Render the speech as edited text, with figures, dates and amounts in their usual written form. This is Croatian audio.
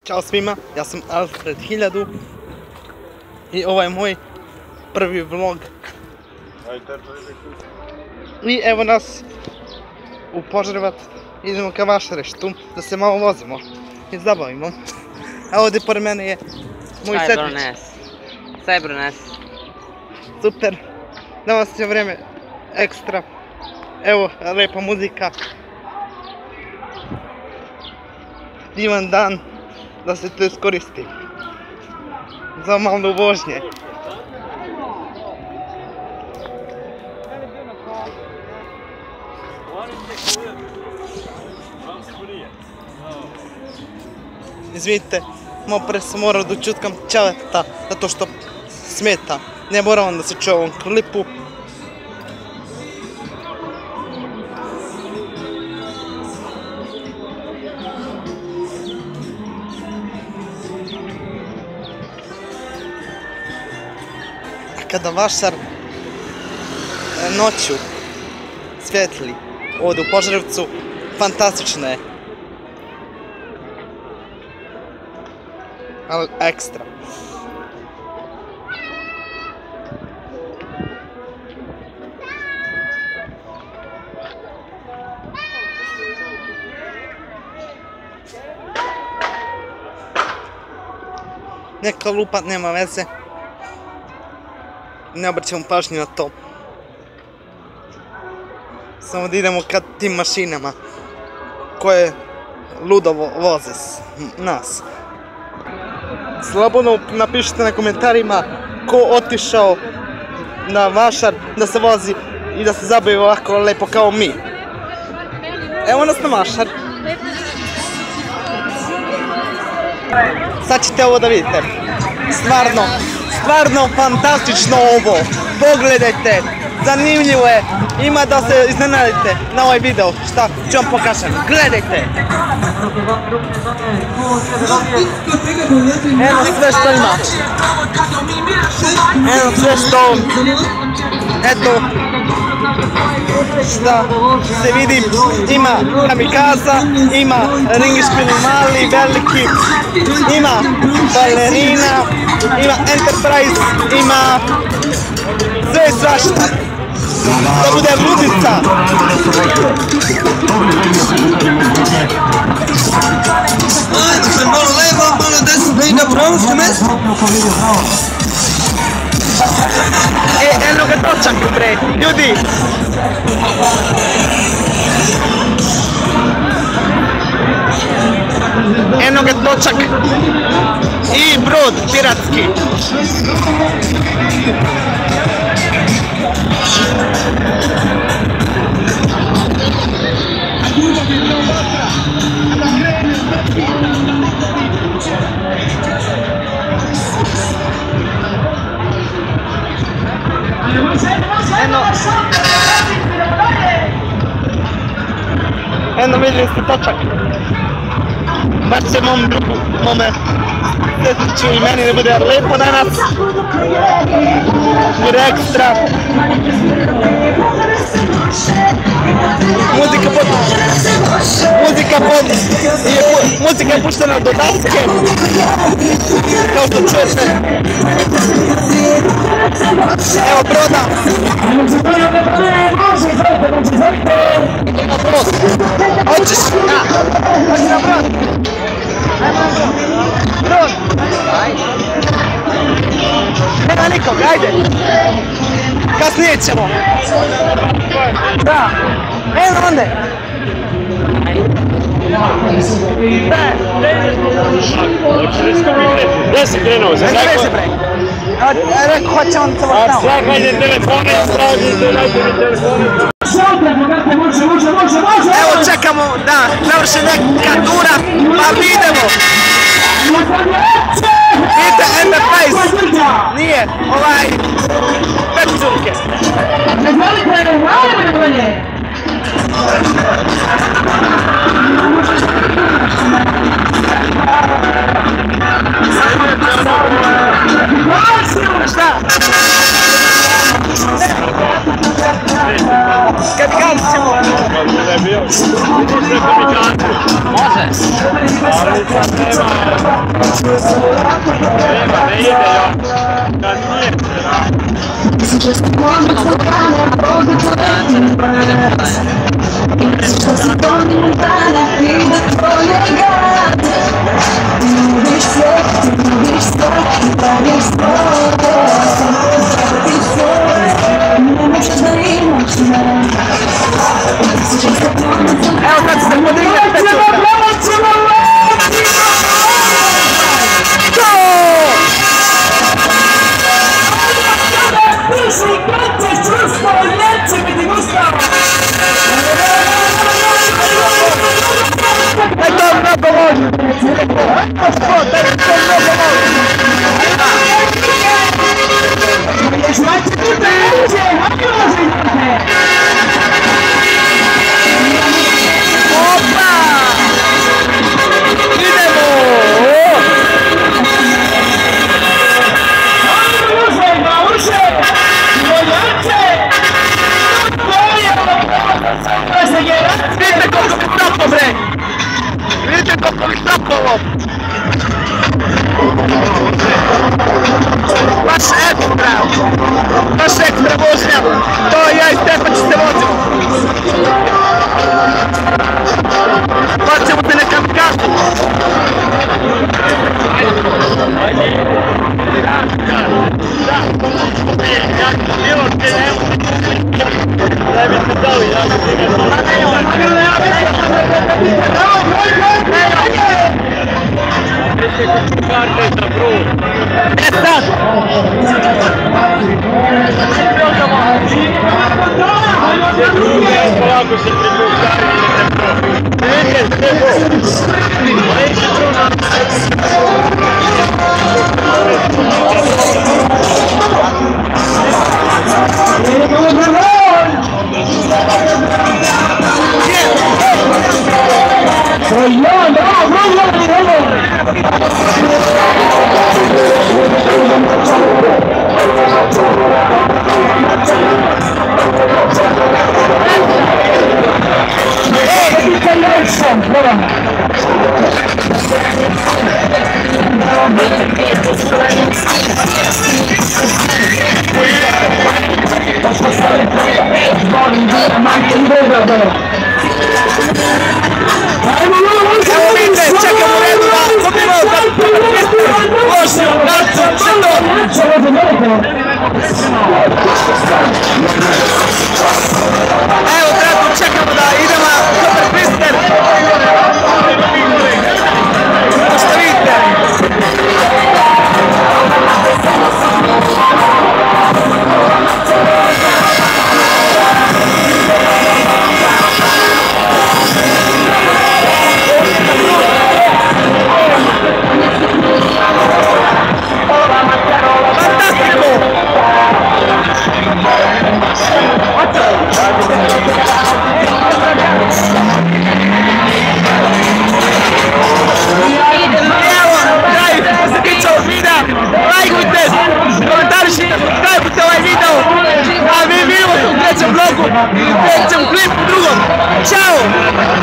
Ćao svima, ja sam Alfred 1000 i ovo je moj prvi vlog. I evo nas u Požarevac, idemo ka Vašareštu da se malo vozimo i zabavimo. A ovdje pored mene je moj setnić. Cybernes. Super, danas je vrijeme ekstra. Evo, lepa muzika. Divan dan da se to iskoristi za malo vožnje. Izvinite, malo pre sam morao da čutkam ćeleta zato što smeta. Ne moram da se čuje u ovom klipu. Kada Vašar noću svijetli ovdje u Požarevcu, fantastično je. Ali ekstra. Neka lupa, nema veze. Ne obraćamo pažnju na to. Samo da idemo ka tim mašinama koje ludo voze nas. Slobodno napišite na komentarima ko otišao na Vašar da se vozi i da se zabavi ovako lepo kao mi. Evo nas na Vašar. Sad ćete ovo da vidite. Stvarno fantastično ovo. Pogledajte, zanimljivo je. Ima da se iznenadite na ovaj video. Šta ću vam pokažem. Gledajte. Evo sve što ima. Evo sve što... Eto. Šta se vidi, ima kamikaza, ima ringišpili mali, veliki, ima balerina, ima Enterprise, ima sve i svašta. Da bude ludica. Ajde se malo levo, malo desno da ide pravo što mesto. Eno ga točak, bre, ljudi! Eno ga točak i brod piratski. Eno vidjeli ste točak. Baš se mome setiću i meni da bude lepo danas. Bude ekstra. Muzika je puštena do daske. Kao što čujete. Evo broda. Ima brod. Hoćeš? Da. Hoćeš na brod? Ajmo na brod. Brod. Nema nikog, ajde. Kasnije ćemo. Da. Evo onda. Gdje si krenuo? Ne veze bre. Rekao hoće on to vrtao. Svakajte telefone, stražite najbolji telefone. Evo čekamo da završi neka tura, pa mi idemo. Vidite Enterprise, nije ovaj pepčurke. Šta? Kad ćemo? Može. Ne ide još. Kad nije Evo kad se podigne baš ekstra vožnja, to ja i Stefan se vozimo. Hoćemo se na kamikazu. Polako se pripuštari i Evo, trenutno čekamo da idemo na Super Twister. Možete vidite. A mi vidimo se u trećem vlogu, u trećem klipu drugom. Ćao!